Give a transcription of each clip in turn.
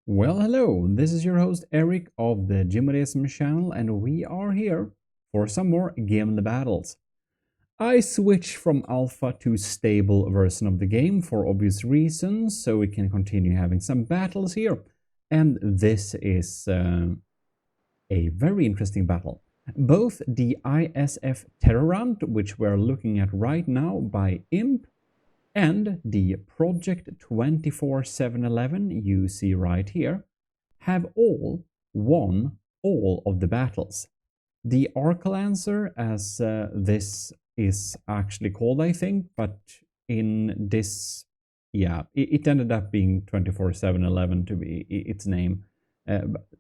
Well, hello, this is your host Eric of the GMODISM channel, and we are here for some more Gimle battles. I switched from alpha to stable version of the game for obvious reasons, so we can continue having some battles here. And this is a very interesting battle. Both the ISF Terrorant, which we're looking at right now by IMP, and the Project 24711 you see right here have all won all of the battles. The Arc Lancer, as this is actually called, I think, but in this, yeah, it ended up being 24711 to be its name,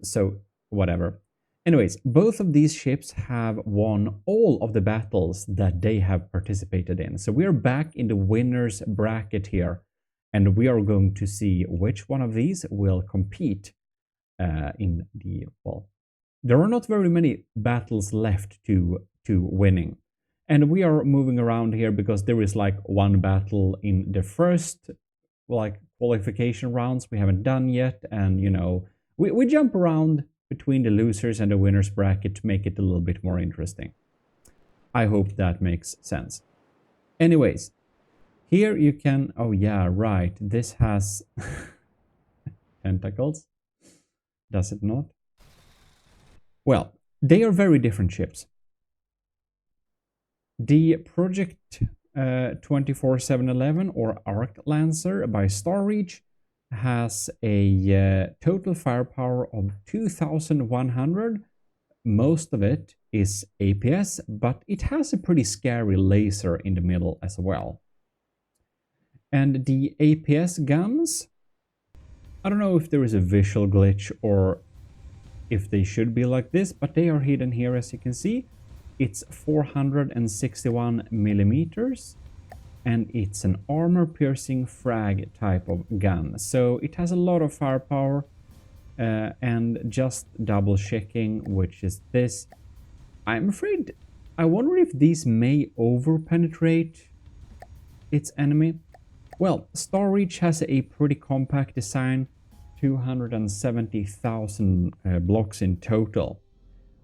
so whatever. Anyways, both of these ships have won all of the battles that they have participated in. So we are back in the winner's bracket here, and we are going to see which one of these will compete in the, well, there are not very many battles left to winning. And we are moving around here because there is like one battle in the first, like, qualification rounds we haven't done yet. And, you know, we jump around between the losers and the winners bracket to make it a little bit more interesting. I hope that makes sense. Anyways, here you can, oh yeah, right, this has tentacles, does it not? Well, they are very different ships. The Project 24711 or Arc Lancer by Starreach has a total firepower of 2,100. Most of it is APS, but it has a pretty scary laser in the middle as well. And the APS guns, I don't know if there is a visual glitch or if they should be like this, but they are hidden here as you can see. It's 461 millimeters. And it's an armor-piercing frag type of gun. So it has a lot of firepower, and just double-checking, which is this. I'm afraid, I wonder if these may over-penetrate its enemy. Well, Starreach has a pretty compact design, 270,000 blocks in total.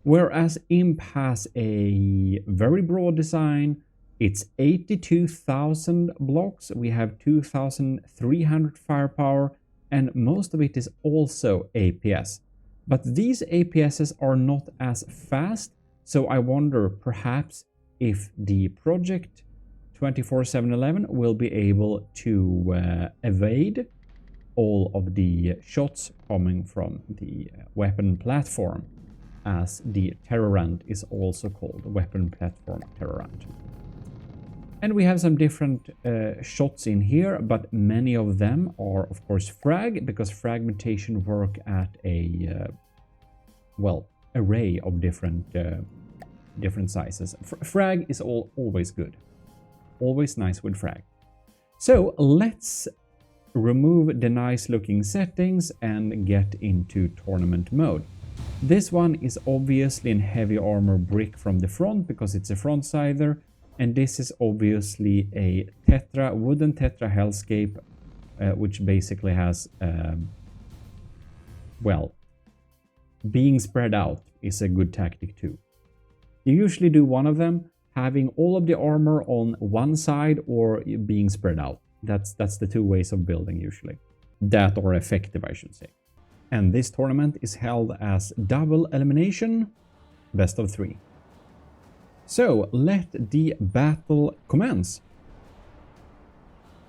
Whereas IMP has a very broad design. It's 82,000 blocks, we have 2,300 firepower, and most of it is also APS. But these APSs are not as fast, so I wonder perhaps if the Project 24711 will be able to evade all of the shots coming from the weapon platform, as the Terrorant is also called, weapon platform Terrorant. And we have some different shots in here, but many of them are, of course, frag, because fragmentation work at a, well, array of different sizes. Frag is always good. Always nice with frag. So let's remove the nice looking settings and get into tournament mode. This one is obviously in heavy armor brick from the front because it's a front-sider. And this is obviously a tetra, wooden tetra hellscape, which basically has, well, being spread out is a good tactic too. You usually do one of them, having all of the armor on one side or being spread out. That's the two ways of building usually. That or effective, I should say. And this tournament is held as double elimination, best of 3. So, let the battle commence.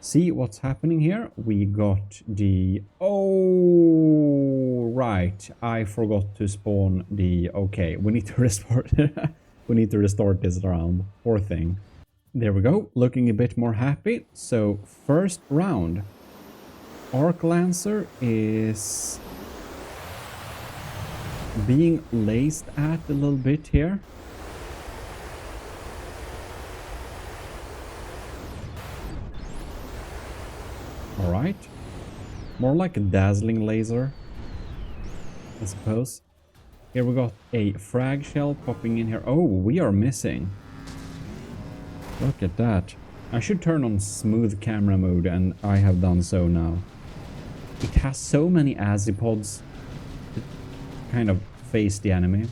See what's happening here. We got the... Oh, right. I forgot to spawn the... Okay, we need to restore... we need to restore this round. Poor thing. There we go. Looking a bit more happy. So, first round. Arc Lancer is being laced at a little bit here. Alright, more like a dazzling laser, I suppose. Here we got a frag shell popping in here. Oh, we are missing. Look at that. I should turn on smooth camera mode, and I have done so now. it has so many azipods to kind of face the enemy.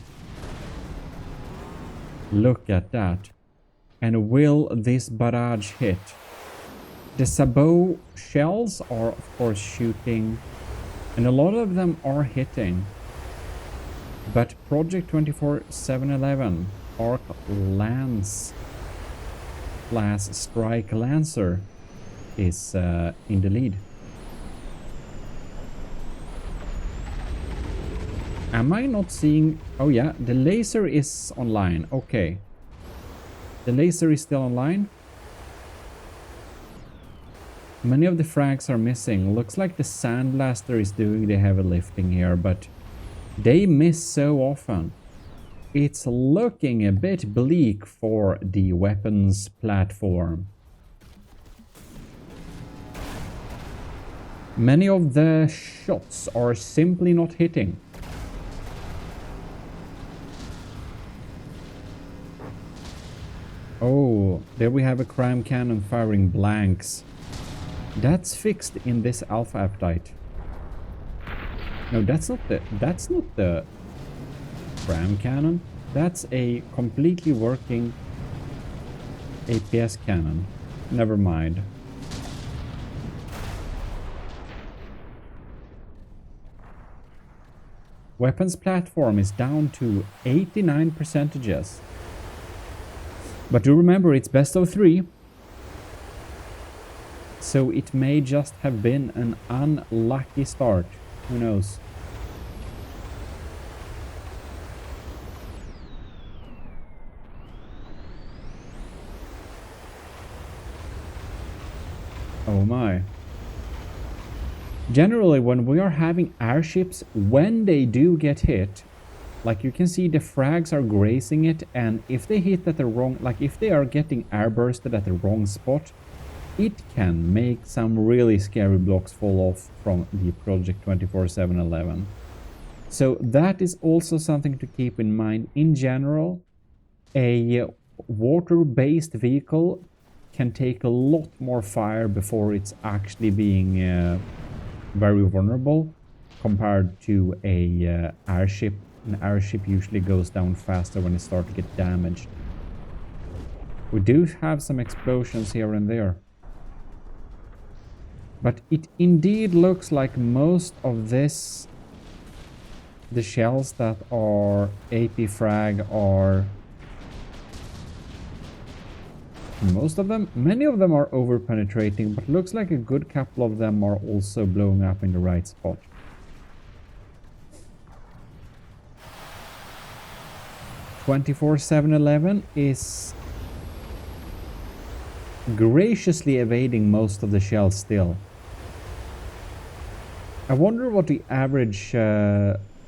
Look at that. And will this barrage hit? The sabot shells are of course shooting, and a lot of them are hitting. But Project 24-711 Arc Lance class Strike Lancer is in the lead. Am I not seeing... Oh yeah, the laser is online. Okay. The laser is still online. Many of the frags are missing. Looks like the Sandblaster is doing the heavy lifting here, but they miss so often. It's looking a bit bleak for the weapons platform. Many of the shots are simply not hitting. Oh, there we have a cram cannon firing blanks. That's fixed in this alpha appetite. No, that's not the cram cannon. That's a completely working APS cannon. Never mind. Weapons platform is down to 89%. But do remember, it's best of 3. So it may just have been an unlucky start. Who knows? Oh my. Generally, when we are having airships, when they do get hit, like you can see the frags are grazing it, and if they hit at the wrong, like if they are getting airbursted at the wrong spot, it can make some really scary blocks fall off from the Project 24-711. So that is also something to keep in mind. In general, a water-based vehicle can take a lot more fire before it's actually being very vulnerable compared to a airship. An airship usually goes down faster when it starts to get damaged. We do have some explosions here and there. But it indeed looks like most of this, the shells that are AP frag are, most of them, many of them are over penetrating, but looks like a good couple of them are also blowing up in the right spot. (24-711) is graciously evading most of the shells still. I wonder what the average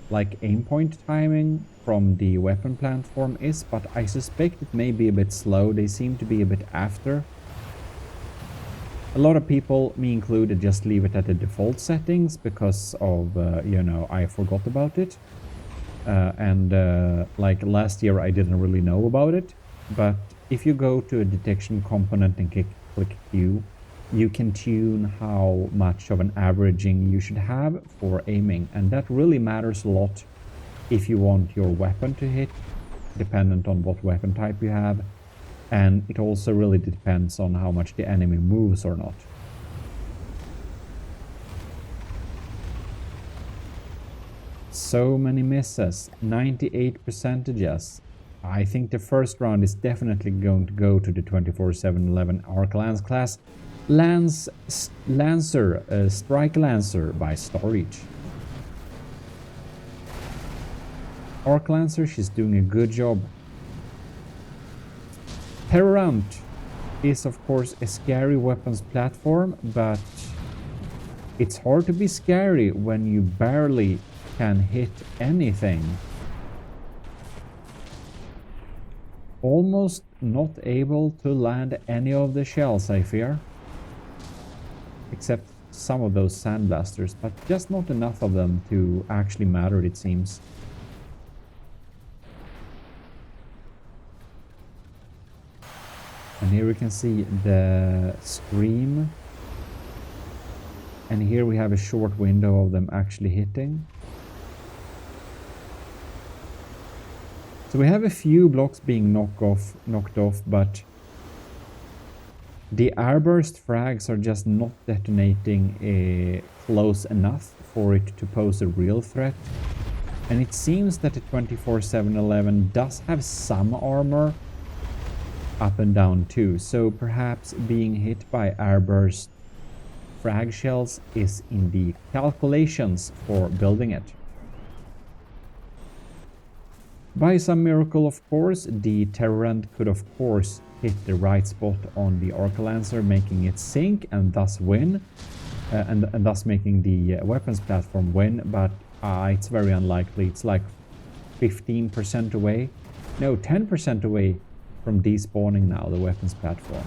like aim point timing from the weapon platform is, but I suspect it may be a bit slow. They seem to be a bit after. A lot of people, me included, just leave it at the default settings because of, you know, I forgot about it. Like last year I didn't really know about it, but if you go to a detection component and click Q, you can tune how much of an averaging you should have for aiming, and that really matters a lot if you want your weapon to hit, dependent on what weapon type you have, and it also really depends on how much the enemy moves or not. So many misses, 98%. I think the first round is definitely going to go to the 24-711 Arc Lance class. Lancer, Strike Lancer by Storage. Arc Lancer, she's doing a good job. Terrorant is of course a scary weapons platform, but it's hard to be scary when you barely can hit anything. Almost not able to land any of the shells, I fear. Except some of those sandblasters, but just not enough of them to actually matter, it seems. And here we can see the stream And here we have a short window of them actually hitting. So we have a few blocks being knocked off, but the airburst frags are just not detonating close enough for it to pose a real threat. And it seems that the 24-7-11 does have some armor up and down too, so perhaps being hit by airburst frag shells is in the calculations for building it. By some miracle, of course, the Terrorant could of course hit the right spot on the Arc Lancer, making it sink and thus win, and thus making the weapons platform win, but it's very unlikely. It's like 15% away, no, 10% away from despawning now, the weapons platform.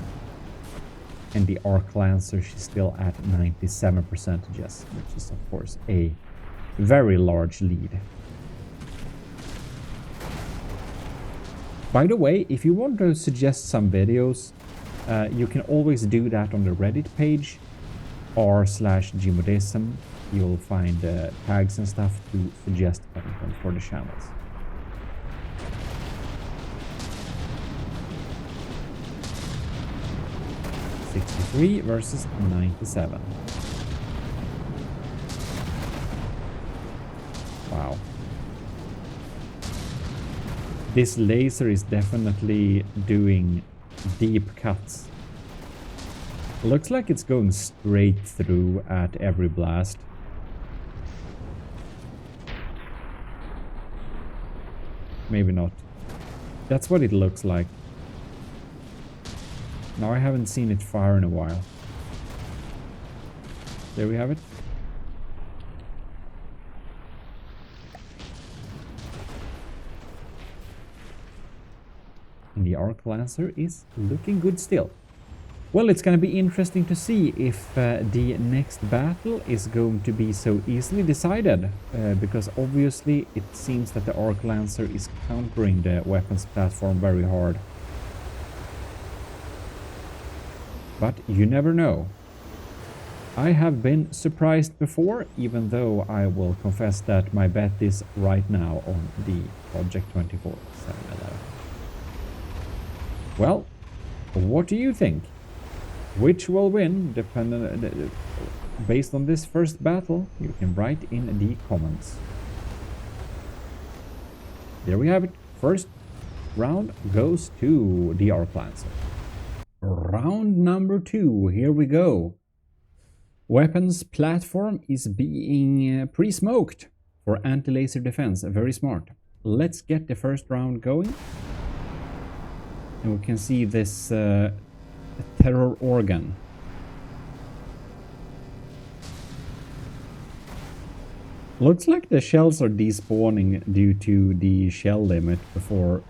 And the Arc Lancer, she's still at 97%, which is of course a very large lead. By the way, if you want to suggest some videos, you can always do that on the Reddit page, r/GMODISM. You'll find tags and stuff to suggest content for the channels. $63 versus 97. Wow. This laser is definitely doing deep cuts. Looks like it's going straight through at every blast. Maybe not. That's what it looks like. Now I haven't seen it fire in a while. There we have it. And the Arc Lancer is looking good still. Well, it's going to be interesting to see if the next battle is going to be so easily decided, because obviously it seems that the Arc Lancer is countering the weapons platform very hard. But you never know. I have been surprised before, even though I will confess that my bet is right now on the Project 24-7-11. Well, what do you think? Which will win, based on this first battle? You can write in the comments. There we have it. First round goes to the Arc Lancer. Round number 2, here we go. Weapons platform is being pre-smoked for anti-laser defense. Very smart. Let's get the first round going. And we can see this terror organ. Looks like the shells are despawning due to the shell limit before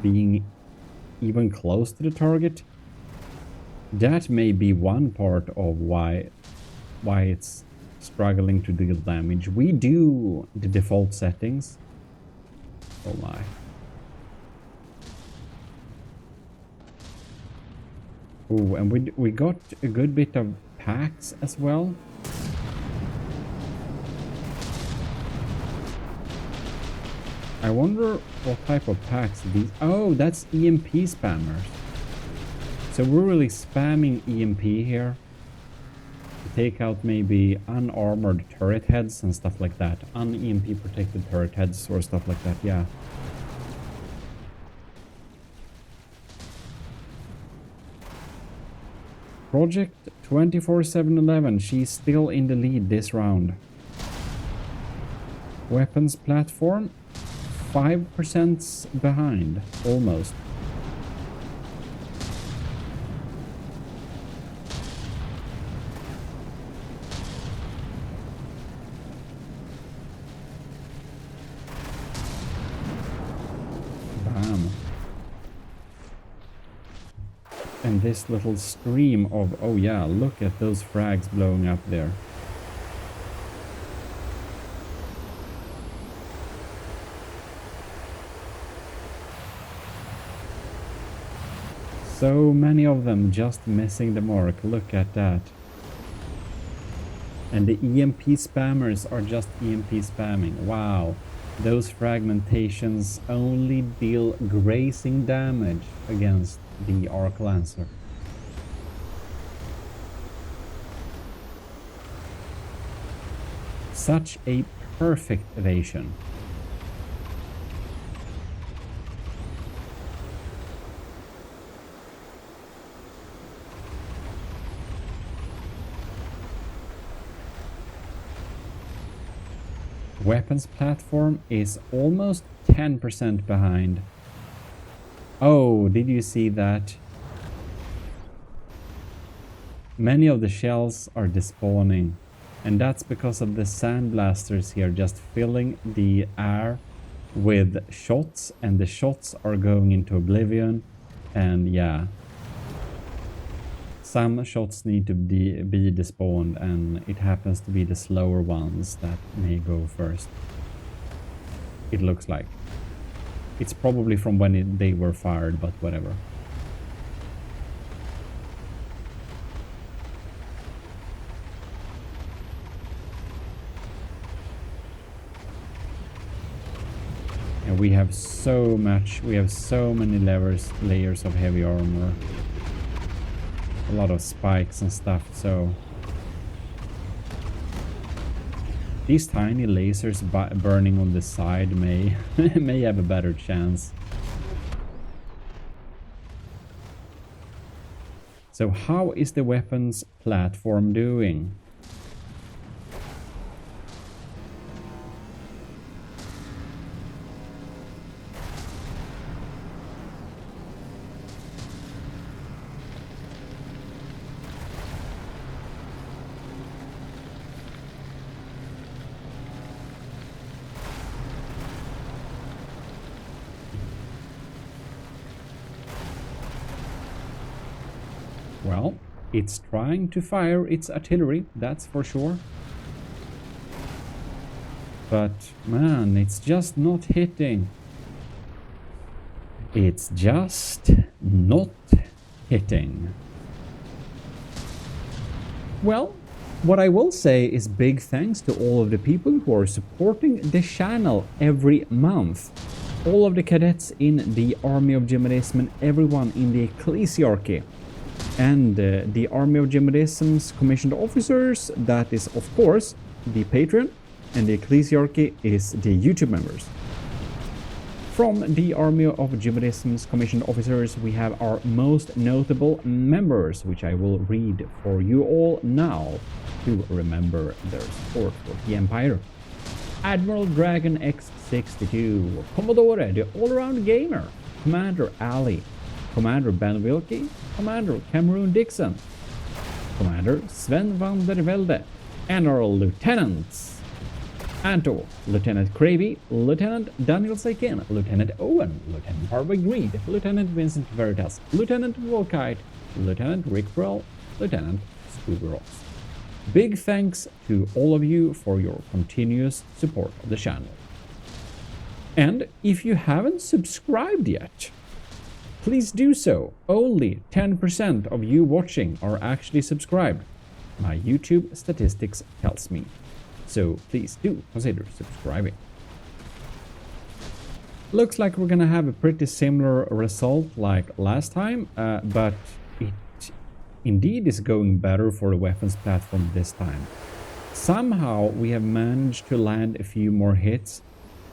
being even close to the target. That may be one part of why it's struggling to deal damage. We do the default settings. Oh my. Oh, and we got a good bit of packs as well. I wonder what type of packs these... Oh, that's EMP spammers. So we're really spamming EMP here to take out maybe unarmored turret heads and stuff like that. Un-EMP protected turret heads or stuff like that, yeah. Project 24-7-11, she's still in the lead this round. Weapons platform, 5% behind, almost. Bam. And this little stream of, oh yeah, look at those frags blowing up there. So many of them just missing the mark. Look at that. And the EMP spammers are just EMP spamming. Wow. Those fragmentations only deal grazing damage against the Arc Lancer. Such a perfect evasion. Weapons platform is almost 10% behind. Oh, did you see that? Many of the shells are despawning, and that's because of the sandblasters here just filling the air with shots, and the shots are going into oblivion. And yeah, some shots need to be despawned, and it happens to be the slower ones that may go first. It looks like. It's probably from when they were fired, but whatever. And we have so many layers of heavy armor. A lot of spikes and stuff, so these tiny lasers burning on the side may have a better chance. So how is the weapons platform doing? Well, it's trying to fire its artillery, that's for sure. But man, it's just not hitting. It's just not hitting. Well, what I will say is big thanks to all of the people who are supporting the channel every month. All of the cadets in the Army of GMODISM and everyone in the Ecclesiarchy. And the Army of GMODISM's commissioned officers, that is of course the Patreon, and the Ecclesiarchy is the YouTube members. From the Army of GMODISM's commissioned officers, we have our most notable members, which I will read for you all now to remember their support for the Empire. Admiral Dragon X62, Commodore the All-Around Gamer, Commander Ali, Commander Ben Wilkie, Commander Cameroon Dixon, Commander Sven van der Velde, and our lieutenants: Anto, Lieutenant Cravey, Lieutenant Daniel Saiken, Lieutenant Owen, Lieutenant Harvey Greed, Lieutenant Vincent Veritas, Lieutenant Volkite, Lieutenant Rick Burrell, Lieutenant Scooby Ross. Big thanks to all of you for your continuous support of the channel. And if you haven't subscribed yet, please do so. Only 10% of you watching are actually subscribed. My YouTube statistics tells me. So please do consider subscribing. Looks like we're gonna have a pretty similar result like last time, but it indeed is going better for the weapons platform this time. Somehow we have managed to land a few more hits,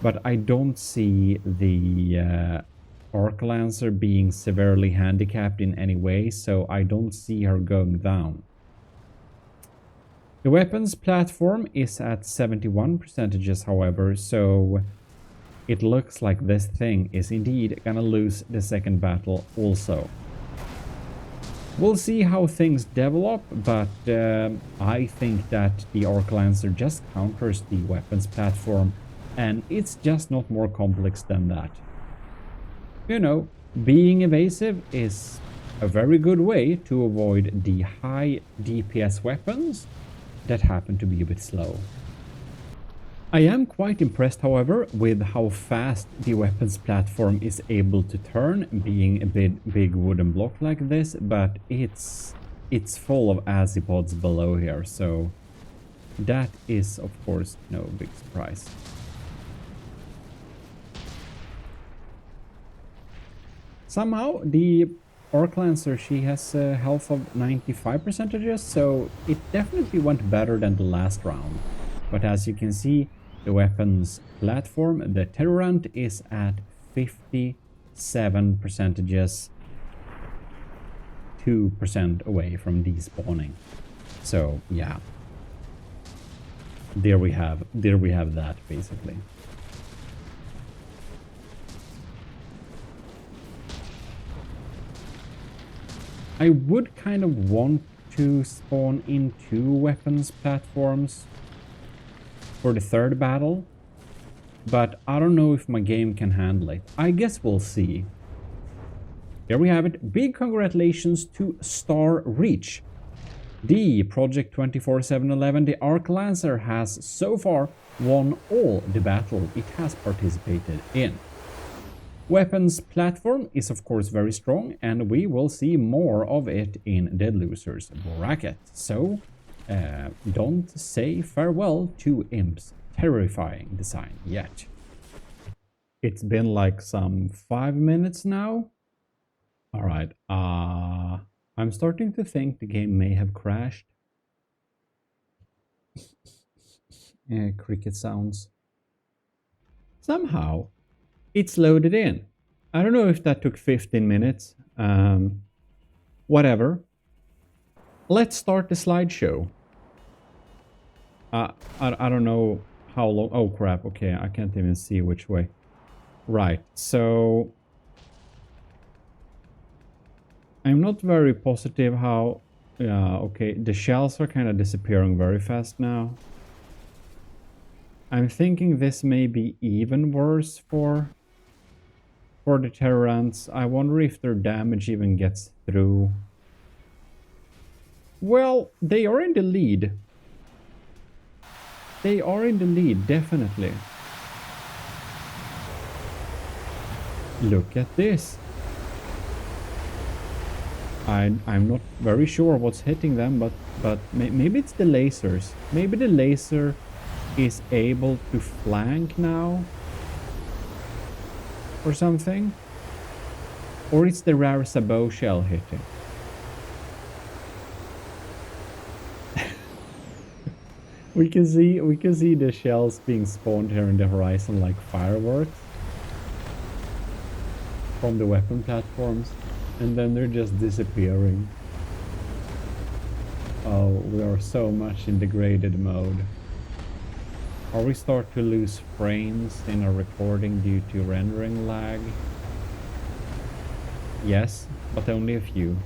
but I don't see the Arc Lancer being severely handicapped in any way, so I don't see her going down. The weapons platform is at 71%, however, so it looks like this thing is indeed gonna lose the second battle also. We'll see how things develop, but I think that the Arc Lancer just counters the weapons platform, and it's just not more complex than that. You know, being evasive is a very good way to avoid the high DPS weapons that happen to be a bit slow. I am quite impressed, however, with how fast the weapons platform is able to turn, being a big wooden block like this, but it's full of azipods below here, so That is, of course, no big surprise. Somehow, the Arc Lancer, she has a health of 95%, so it definitely went better than the last round. But as you can see, the weapons platform, the Terrorant, is at 57%, 2% away from despawning. So yeah, there we have that basically. I would kind of want to spawn in 2 weapons platforms for the third battle, but I don't know if my game can handle it. I guess we'll see. Here we have it. Big congratulations to Star Reach. The Project 24/7/11, the Arc Lancer, has so far won all the battle it has participated in. Weapons platform is of course very strong, and we will see more of it in Dead Losers bracket. So don't say farewell to Imp's terrifying design yet. It's been like some 5 minutes now. Alright, I'm starting to think the game may have crashed. Cricket sounds. Somehow, it's loaded in. I don't know if that took 15 minutes. Whatever. Let's start the slideshow. I don't know how long. Oh crap, okay, I can't even see which way. Right, so I'm not very positive how... Yeah, okay, the shells are kind of disappearing very fast now. I'm thinking this may be even worse for the Terrorants. I wonder if their damage even gets through. Well, they are in the lead. They are in the lead, definitely. Look at this. I'm not very sure what's hitting them, but maybe it's the lasers. Maybe the laser is able to flank now or something, or it's the rare sabot shell hitting. we can see the shells being spawned here in the horizon like fireworks from the weapon platforms, and then they're just disappearing. Oh, we are so much in degraded mode. Or we start to lose frames in our recording due to rendering lag. Yes, but only a few.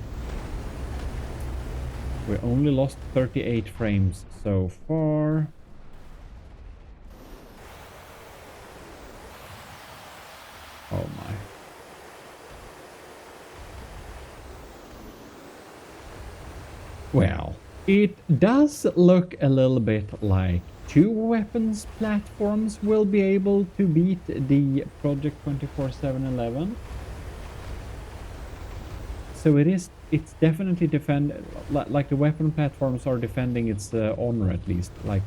We only lost 38 frames so far. Oh my. Well, it does look a little bit like 2 weapons platforms will be able to beat the Project 24/7/11. So it's definitely like the weapon platforms are defending its honor, at least. Like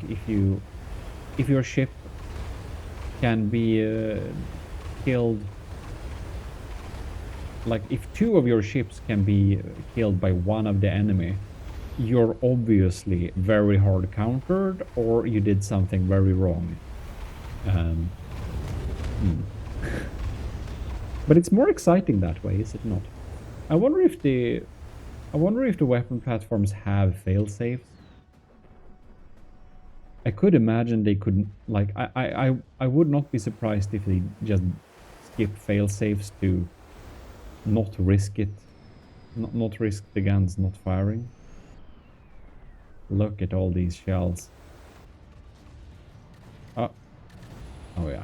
if your ship can be killed, like if 2 of your ships can be killed by 1 of the enemy, you're obviously very hard countered, or you did something very wrong. But it's more exciting that way, is it not? I wonder if the weapon platforms have fail-safes. I could imagine they could, like, I would not be surprised if they just skip fail-safes to not risk it, not risk the guns not firing. Look at all these shells. Oh yeah.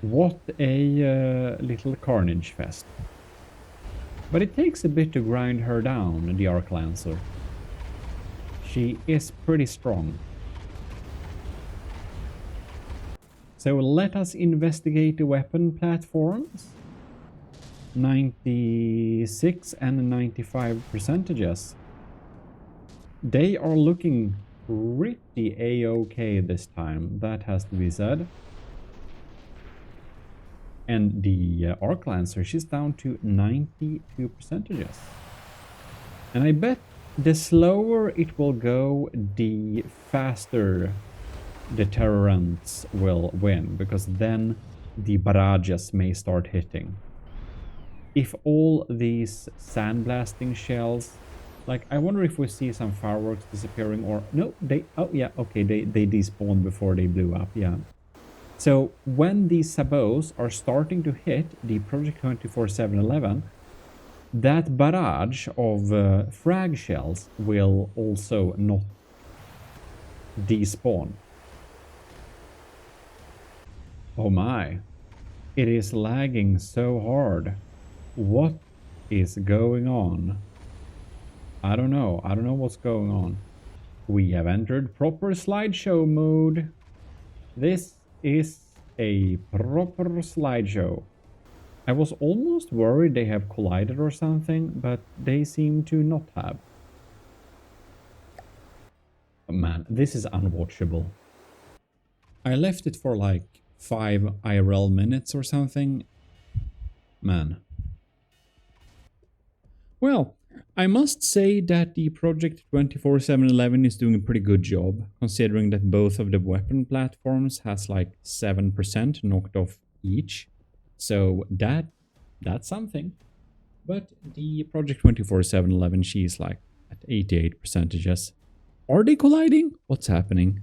What a little carnage fest. But it takes a bit to grind her down, the Arc Lancer. She is pretty strong. So let us investigate the weapon platforms. 96 and 95 percentages. They are looking pretty a-okay this time, that has to be said. And the arc lancer, she's down to 92 percentages. And I bet the slower it will go, the faster the Terrorants will win, because then the barrages may start hitting. If all these sandblasting shells, like, I wonder if we see some fireworks disappearing, or no, they, oh yeah, okay, they despawned before they blew up, yeah. So when these sabos are starting to hit the Project 24-711, that barrage of frag shells will also not despawn. Oh my, it is lagging so hard. What is going on? I don't know what's going on. We have entered proper slideshow mode. This is a proper slideshow. I was almost worried they have collided or something, but they seem to not have. Oh man, this is unwatchable. I left it for like 5 IRL minutes or something. Man. Well, I must say that the Project 24-711 is doing a pretty good job, considering that both of the weapon platforms has like 7% knocked off each. So that's something. But the Project 24-711, she's like at 88 percentages. Are they colliding? What's happening?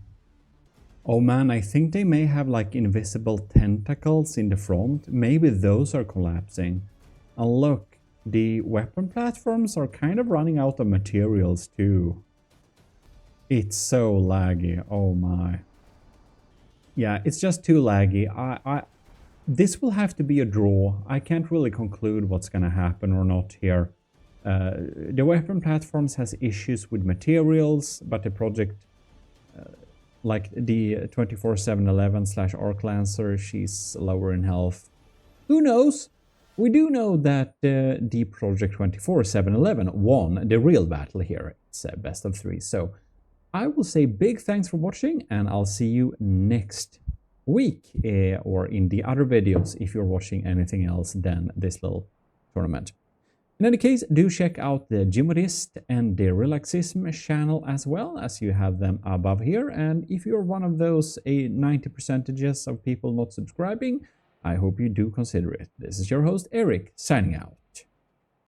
Oh man, I think they may have like invisible tentacles in the front. Maybe those are collapsing. And look, the weapon platforms are kind of running out of materials too. It's so laggy, oh my. Yeah, it's just too laggy. This will have to be a draw. I can't really conclude what's gonna happen or not here. The weapon platforms has issues with materials, but the project, like the 24-711/Arc Lancer, she's lower in health. Who knows? We do know that the Project 24-711 won the real battle here. It's a best of 3. So I will say big thanks for watching, and I'll see you next week or in the other videos if you're watching anything else than this little tournament. In any case, do check out the GMODISM and the Relaxism channel as well, as you have them above here. And if you're one of those 90% of people not subscribing, I hope you do consider it. This is your host, Eric, signing out.